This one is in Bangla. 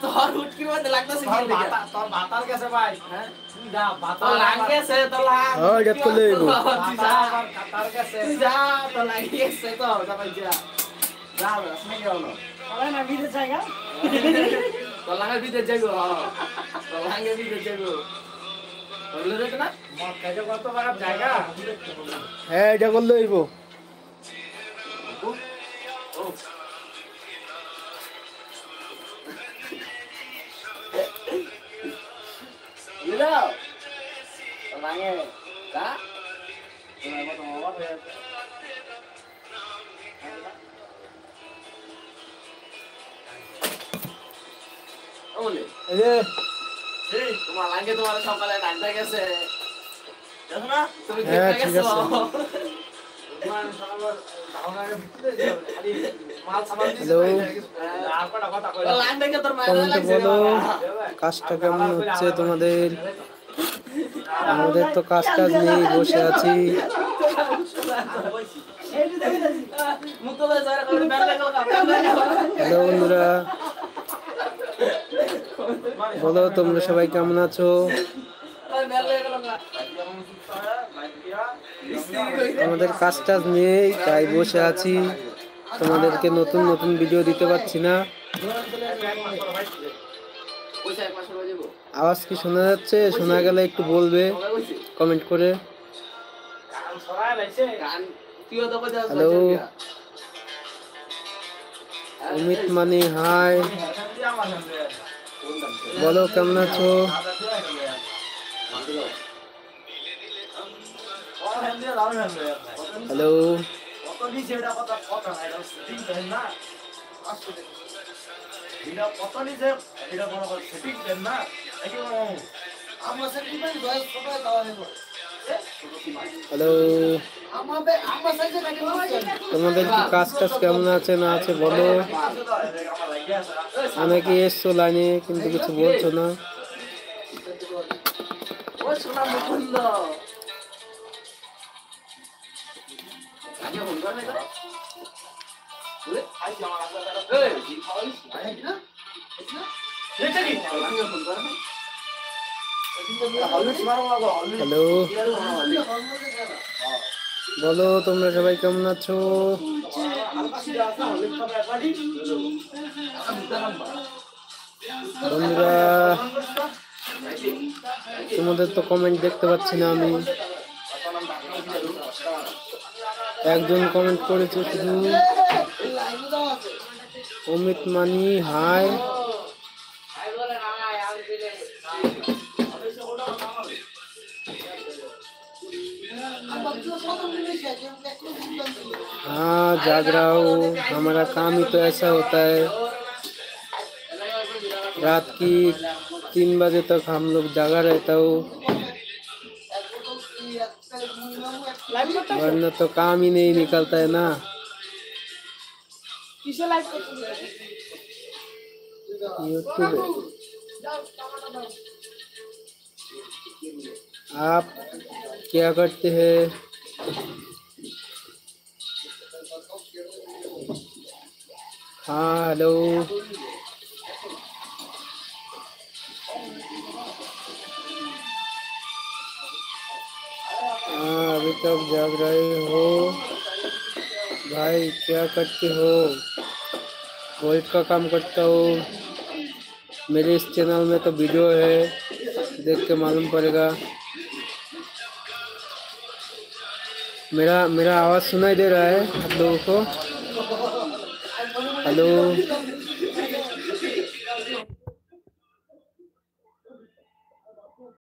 তোর উটকি মধ্যে লাগতেছে কি লাগা তোর বাতার কাছে ভাই হ্যাঁ তুই যা বাতার লাগেছে তো লাগ হ্যাঁ এটা তো লইবো তুই যা আমার কাতার কাছে তুই যা তো লাগিয়েছে তো যাবে যা যা আসলে কি হলো আরে না বিদে জায়গা তো লাগা বিদে জায়গা তো লাগা বিদে জায়গা বললে রে না মত কাজে কত বড় জায়গা হ্যাঁ এটা করলে লইবো Lihat, tenangnya, dah. Tenang, apa ya? Oh ni, তোমার লাগে তোমার সকালে ডান্ডা গেছে, দেখো না? তুমি হ্যাঁ দেখতে ঠিক গেছো? আছে তোমার সকালে ধাওনাকে ভিতরে যাও, খালি মাল সামান দিছে। হ্যালো আর কথা কই। লাইন দেখে তোর মায়ের কমেন্টে লাগছে। বলো কাজটা কেমন হচ্ছে তোমাদের আমাদের তো কাজ টাজ নেই বসে আছি হ্যালো বন্ধুরা বলো তোমরা সবাই কেমন আছো আমাদের কাজ টাজ নেই তাই বসে আছি তোমাদেরকে নতুন নতুন ভিডিও দিতে পারছি না আওয়াজ কি শোনা যাচ্ছে শোনা গেলে একটু বলবে কমেন্ট করে হ্যালো অমিত মানি হাই বলো কেমন আছো হ্যালো হ্যালো তোমাদের কি কাজ টাজ কেমন আছে না আছে বলো অনেকে এসছো লাইনে কিন্তু কিছু বলছো না হ্যালো বলো তোমরা সবাই কেমন আছো বন্ধুরা তোমাদের তো কমেন্ট দেখতে পাচ্ছি না আমি একজন কমেন্ট করেছে শুধু অমিত মানি হাই हाँ जाग रहा हूँ हमारा काम ही तो ऐसा होता है रात की 3 बजे तक हम लोग जागा रहता हूँ वरना तो काम ही नहीं निकलता है ना यूट्यूब आप क्या करते हैं हाँ हेलो हाँ अभी तक जाग रहे हो भाई क्या करते हो वोल्ट का काम करता हूँ मेरे इस चैनल में तो वीडियो है देख के मालूम पड़ेगा मेरा आवाज़ सुनाई दे रहा है आप लोगों को हेलो